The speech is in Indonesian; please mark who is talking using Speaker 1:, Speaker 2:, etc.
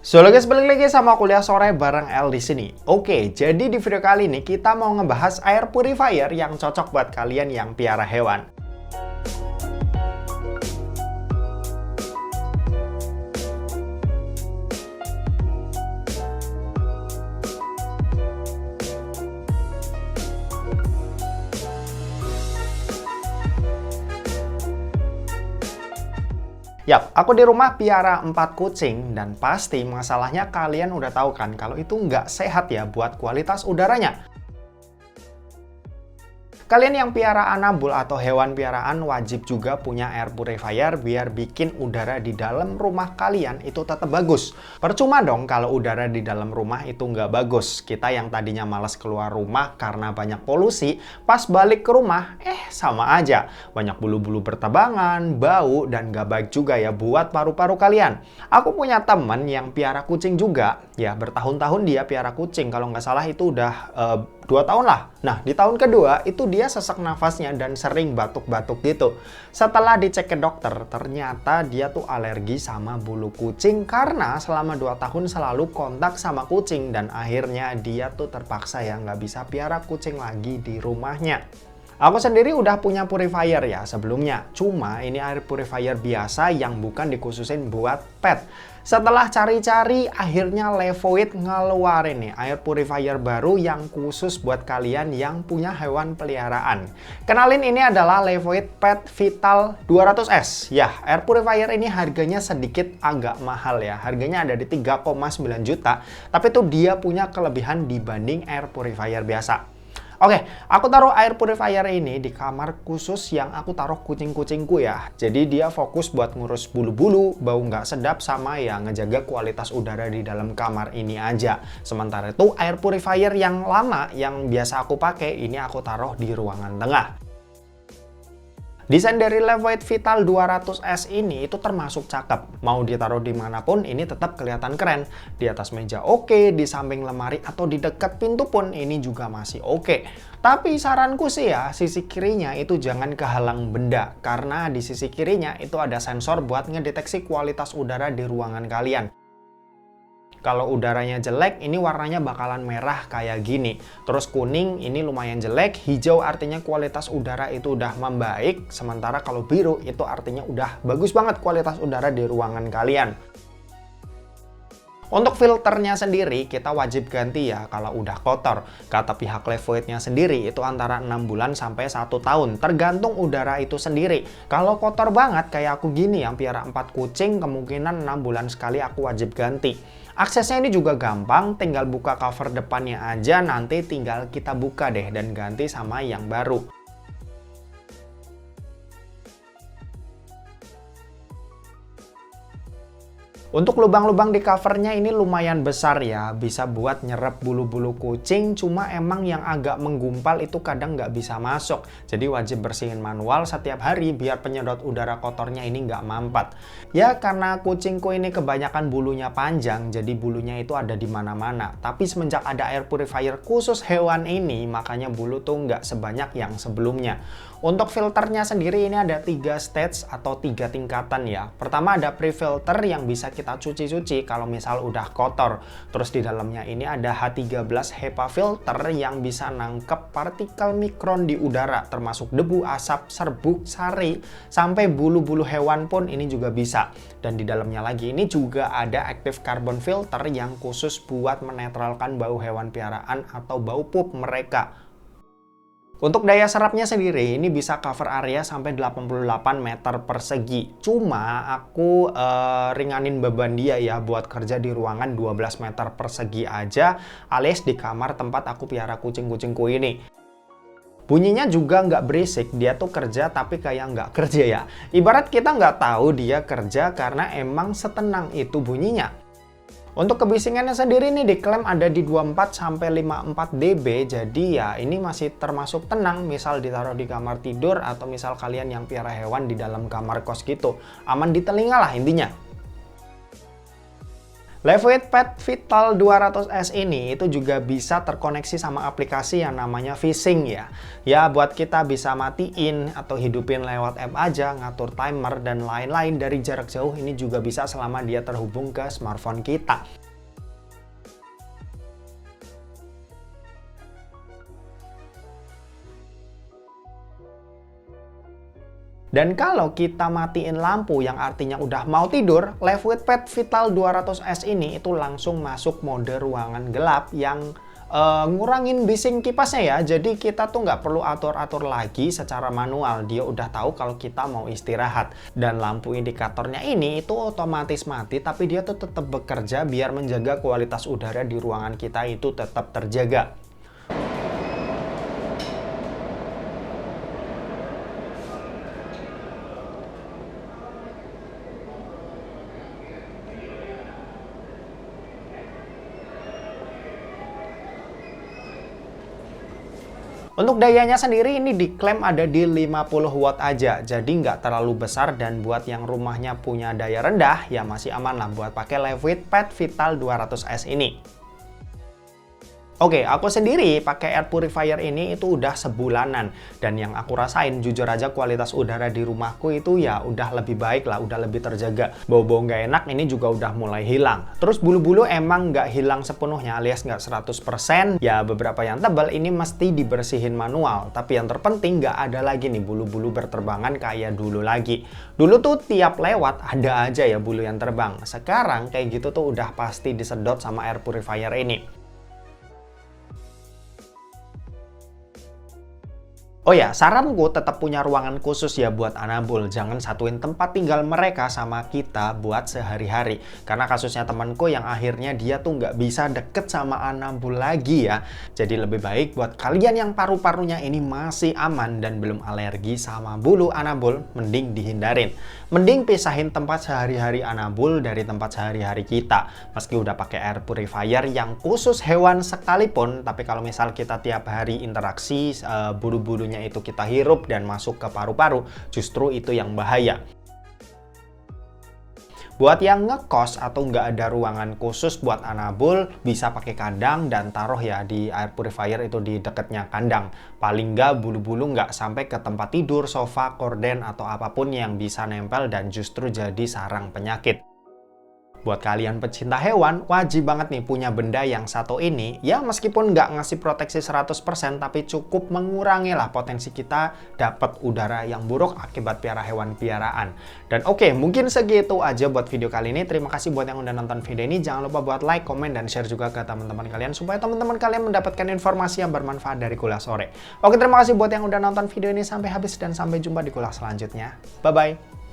Speaker 1: So guys, balik lagi sama kuliah sore bareng El di sini. Oke, jadi di video kali ini kita mau ngebahas air purifier yang cocok buat kalian yang piara hewan. Yap, aku di rumah piara 4 kucing dan pasti masalahnya kalian udah tahu kan kalau itu nggak sehat ya buat kualitas udaranya. Kalian yang piara anabul atau hewan piaraan wajib juga punya air purifier biar bikin udara di dalam rumah kalian itu tetap bagus. Percuma dong kalau udara di dalam rumah itu nggak bagus. Kita yang tadinya malas keluar rumah karena banyak polusi, pas balik ke rumah, sama aja. Banyak bulu-bulu bertabangan, bau, dan nggak baik juga ya buat paru-paru kalian. Aku punya temen yang piara kucing juga, ya bertahun-tahun dia piara kucing. Kalau nggak salah itu udah 2 tahun lah. Nah, di tahun kedua itu dia sesak nafasnya dan sering batuk-batuk gitu. Setelah dicek ke dokter, ternyata dia tuh alergi sama bulu kucing karena selama 2 tahun selalu kontak sama kucing dan akhirnya dia tuh terpaksa ya nggak bisa piara kucing lagi di rumahnya. Aku sendiri udah punya purifier ya sebelumnya, cuma ini air purifier biasa yang bukan dikhususin buat pet. Setelah cari-cari, akhirnya Levoit ngeluarin nih air purifier baru yang khusus buat kalian yang punya hewan peliharaan. Kenalin, ini adalah Levoit Pet Vital 200S. Ya, air purifier ini harganya sedikit agak mahal ya. Harganya ada di 3,9 juta, tapi tuh dia punya kelebihan dibanding air purifier biasa. Oke, aku taruh air purifier ini di kamar khusus yang aku taruh kucing-kucingku ya. Jadi dia fokus buat ngurus bulu-bulu, bau nggak sedap, sama ya ngejaga kualitas udara di dalam kamar ini aja. Sementara itu air purifier yang lama yang biasa aku pakai ini aku taruh di ruangan tengah. Desain dari Levoit Vital 200S ini itu termasuk cakep. Mau ditaruh dimanapun ini tetap kelihatan keren. Di atas meja oke, di samping lemari atau di dekat pintu pun ini juga masih oke. Tapi saranku sih ya, sisi kirinya itu jangan kehalang benda. Karena di sisi kirinya itu ada sensor buat ngedeteksi kualitas udara di ruangan kalian. Kalau udaranya jelek, ini warnanya bakalan merah kayak gini. Terus kuning, ini lumayan jelek. Hijau artinya kualitas udara itu udah membaik. Sementara kalau biru, itu artinya udah bagus banget kualitas udara di ruangan kalian. Untuk filternya sendiri, kita wajib ganti ya kalau udah kotor. Kata pihak Levoitnya sendiri, itu antara 6 bulan sampai 1 tahun. Tergantung udara itu sendiri. Kalau kotor banget, kayak aku gini yang piara 4 kucing, kemungkinan 6 bulan sekali aku wajib ganti. Aksesnya ini juga gampang, tinggal buka cover depannya aja, nanti tinggal kita buka deh dan ganti sama yang baru. Untuk lubang-lubang di covernya ini lumayan besar ya, bisa buat nyerap bulu-bulu kucing, cuma emang yang agak menggumpal itu kadang nggak bisa masuk. Jadi wajib bersihin manual setiap hari biar penyedot udara kotornya ini nggak mampat. Ya karena kucingku ini kebanyakan bulunya panjang, jadi bulunya itu ada di mana-mana. Tapi semenjak ada air purifier khusus hewan ini, makanya bulu tuh nggak sebanyak yang sebelumnya. Untuk filternya sendiri ini ada 3 stage atau 3 tingkatan ya. Pertama ada pre-filter yang bisa kita cuci-cuci kalau misal udah kotor. Terus di dalamnya ini ada H13 HEPA filter yang bisa nangkep partikel mikron di udara, termasuk debu, asap, serbuk, sari, sampai bulu-bulu hewan pun ini juga bisa. Dan di dalamnya lagi ini juga ada active carbon filter yang khusus buat menetralkan bau hewan piaraan atau bau pup mereka. Untuk daya serapnya sendiri ini bisa cover area sampai 88 meter persegi. Cuma aku ringanin beban dia ya buat kerja di ruangan 12 meter persegi aja, alias di kamar tempat aku piara kucing-kucingku ini. Bunyinya juga nggak berisik, dia tuh kerja tapi kayak nggak kerja ya. Ibarat kita nggak tahu dia kerja karena emang setenang itu bunyinya. Untuk kebisingannya sendiri nih diklaim ada di 24-54 dB, jadi ya ini masih termasuk tenang misal ditaruh di kamar tidur atau misal kalian yang piara hewan di dalam kamar kos gitu. Aman di telinga lah intinya. Levoit Pet Vital 200S ini itu juga bisa terkoneksi sama aplikasi yang namanya Fishing ya. Ya buat kita bisa matiin atau hidupin lewat app aja, ngatur timer dan lain-lain dari jarak jauh, ini juga bisa selama dia terhubung ke smartphone kita. Dan kalau kita matiin lampu yang artinya udah mau tidur, Levoit Pet Vital 200S ini itu langsung masuk mode ruangan gelap yang ngurangin bising kipasnya ya. Jadi kita tuh nggak perlu atur-atur lagi secara manual. Dia udah tahu kalau kita mau istirahat. Dan lampu indikatornya ini itu otomatis mati, tapi dia tuh tetap bekerja biar menjaga kualitas udara di ruangan kita itu tetap terjaga. Untuk dayanya sendiri ini diklaim ada di 50 watt aja, jadi nggak terlalu besar, dan buat yang rumahnya punya daya rendah ya masih aman lah buat pakai Levoit Pet Vital 200S ini. Oke, aku sendiri pakai air purifier ini itu udah sebulanan, dan yang aku rasain jujur aja kualitas udara di rumahku itu ya udah lebih baik lah, udah lebih terjaga. Bau-bau nggak enak ini juga udah mulai hilang. Terus bulu-bulu emang nggak hilang sepenuhnya alias nggak 100%. Ya beberapa yang tebal ini mesti dibersihin manual, tapi yang terpenting nggak ada lagi nih bulu-bulu berterbangan kayak dulu lagi. Dulu tuh tiap lewat ada aja ya bulu yang terbang. Sekarang kayak gitu tuh udah pasti disedot sama air purifier ini. Oh ya, saranku tetap punya ruangan khusus ya buat Anabul. Jangan satuin tempat tinggal mereka sama kita buat sehari-hari. Karena kasusnya temanku yang akhirnya dia tuh nggak bisa deket sama Anabul lagi ya. Jadi lebih baik buat kalian yang paru-parunya ini masih aman dan belum alergi sama bulu Anabul, mending dihindarin. Mending pisahin tempat sehari-hari Anabul dari tempat sehari-hari kita. Meski udah pakai air purifier yang khusus hewan sekalipun, tapi kalau misal kita tiap hari interaksi, bulu-bulunya itu kita hirup dan masuk ke paru-paru, justru itu yang bahaya. Buat yang ngekos atau nggak ada ruangan khusus buat Anabul, bisa pakai kandang dan taruh ya di air purifier itu di dekatnya kandang. Paling nggak bulu-bulu nggak sampai ke tempat tidur, sofa, korden, atau apapun yang bisa nempel dan justru jadi sarang penyakit. Buat kalian pecinta hewan, wajib banget nih punya benda yang satu ini. Ya meskipun nggak ngasih proteksi 100%, tapi cukup mengurangi lah potensi kita dapat udara yang buruk akibat piara hewan piaraan. Dan oke, mungkin segitu aja buat video kali ini. Terima kasih buat yang udah nonton video ini. Jangan lupa buat like, komen, dan share juga ke teman-teman kalian, supaya teman-teman kalian mendapatkan informasi yang bermanfaat dari Kuliah Sore. Oke, terima kasih buat yang udah nonton video ini sampai habis, dan sampai jumpa di kuliah selanjutnya. Bye-bye!